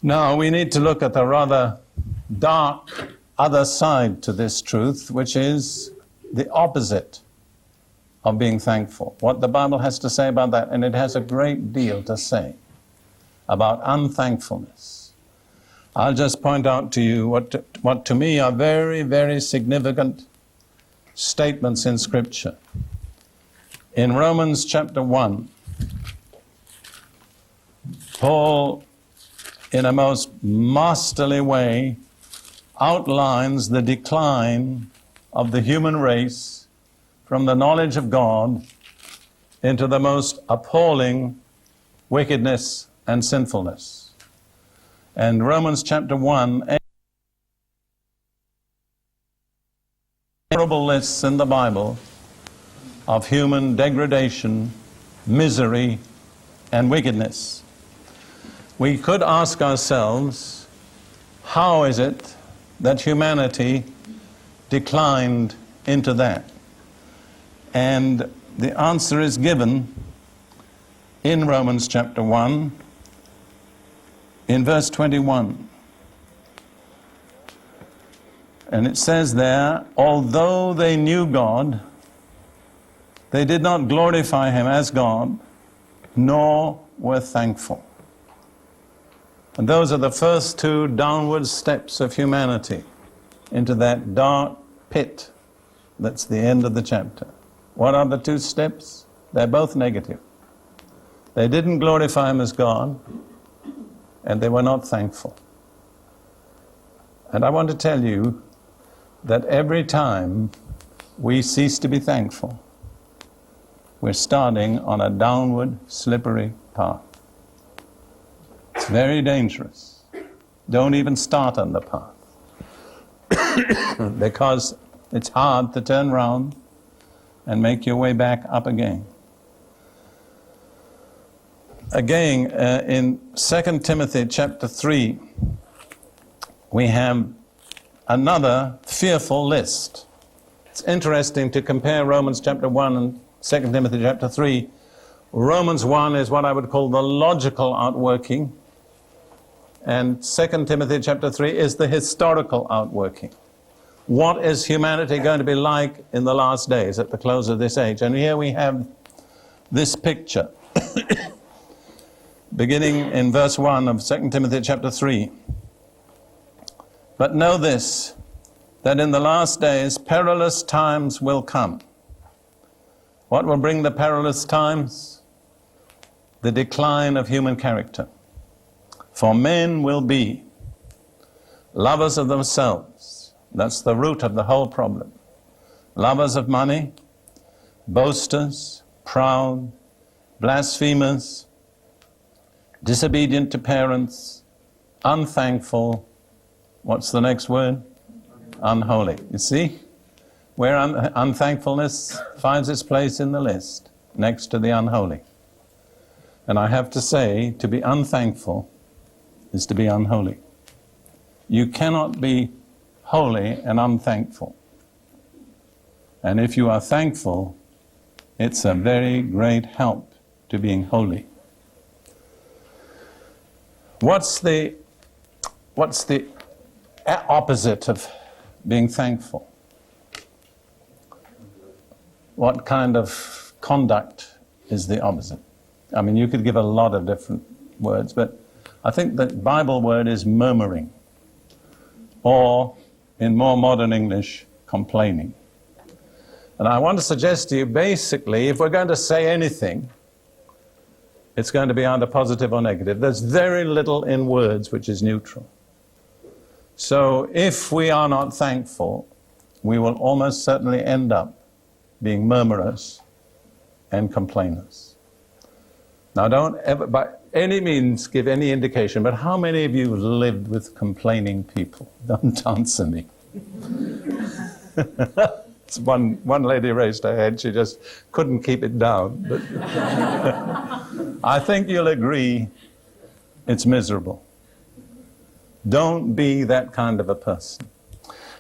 Now, we need to look at the rather dark other side to this truth, which is the opposite of being thankful. What the Bible has to say about that, and it has a great deal to say about unthankfulness. I'll just point out to you what to me are very, very significant statements in Scripture. In Romans chapter 1, Paul, in a most masterly way, outlines the decline of the human race from the knowledge of God into the most appalling wickedness and sinfulness. And Romans chapter 1, horrible lists in the Bible of human degradation, misery, and wickedness. We could ask ourselves, how is it that humanity declined into that? And the answer is given in Romans chapter 1, in verse 21. And it says there, although they knew God, they did not glorify Him as God, nor were thankful. And those are the first two downward steps of humanity into that dark pit. That's the end of the chapter. What are the two steps? They're both negative. They didn't glorify Him as God, and they were not thankful. And I want to tell you that every time we cease to be thankful, we're starting on a downward, slippery path. It's very dangerous. Don't even start on the path. Because it's hard to turn around and make your way back up again. Again, in 2 Timothy chapter 3, we have another fearful list. It's interesting to compare Romans chapter 1 and 2 Timothy chapter 3. Romans 1 is what I would call the logical outworking, and 2 Timothy chapter 3 is the historical outworking. What is humanity going to be like in the last days, at the close of this age? And here we have this picture, beginning in verse 1 of 2 Timothy chapter 3. But know this, that in the last days perilous times will come. What will bring the perilous times? The decline of human character. For men will be lovers of themselves. That's the root of the whole problem. Lovers of money, boasters, proud, blasphemers, disobedient to parents, unthankful. What's the next word? Unholy. You see where unthankfulness finds its place in the list, next to the unholy. And I have to say, to be unthankful is to be unholy. You cannot be holy and unthankful. And if you are thankful, it's a very great help to being holy. What's the opposite of being thankful? What kind of conduct is the opposite? I mean, you could give a lot of different words, but I think the Bible word is murmuring, or in more modern English, complaining. And I want to suggest to you, basically, if we're going to say anything, it's going to be either positive or negative. There's very little in words which is neutral. So if we are not thankful, we will almost certainly end up being murmurers and complainers. Now, don't ever by any means give any indication, but how many of you lived with complaining people? Don't answer me. One lady raised her head, she just couldn't keep it down. But I think you'll agree it's miserable. Don't be that kind of a person.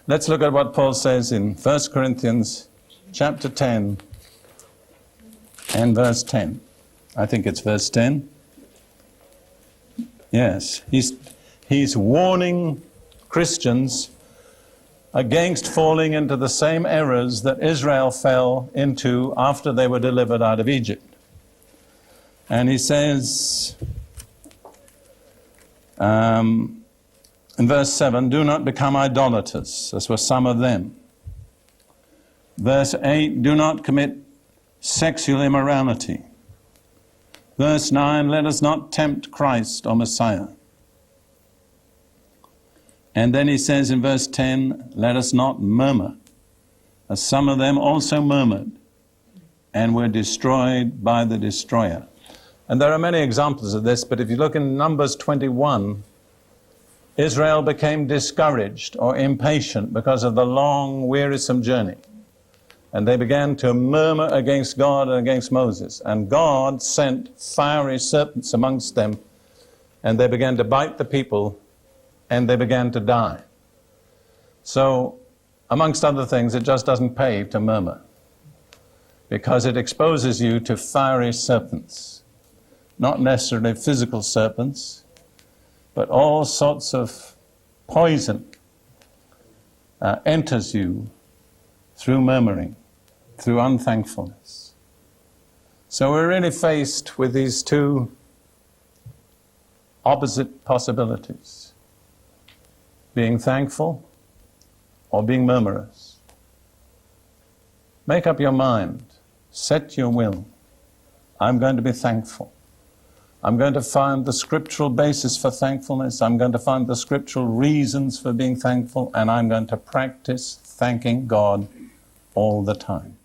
Let's look at what Paul says in 1 Corinthians chapter 10 and verse 10. I think it's verse 10. Yes, He's warning Christians against falling into the same errors that Israel fell into after they were delivered out of Egypt. And he says in verse 7, do not become idolaters, as were some of them. Verse 8, do not commit sexual immorality. Verse 9, let us not tempt Christ or Messiah. And then he says in verse 10, let us not murmur, as some of them also murmured and were destroyed by the destroyer. And there are many examples of this, but if you look in Numbers 21, Israel became discouraged or impatient because of the long, wearisome journey. And they began to murmur against God and against Moses. And God sent fiery serpents amongst them, and they began to bite the people, and they began to die. So, amongst other things, it just doesn't pay to murmur, because it exposes you to fiery serpents. Not necessarily physical serpents, but all sorts of poison enters you through murmuring, through unthankfulness. So we're really faced with these two opposite possibilities: being thankful or being murmurers. Make up your mind, set your will. I'm going to be thankful. I'm going to find the scriptural basis for thankfulness. I'm going to find the scriptural reasons for being thankful, and I'm going to practice thanking God all the time.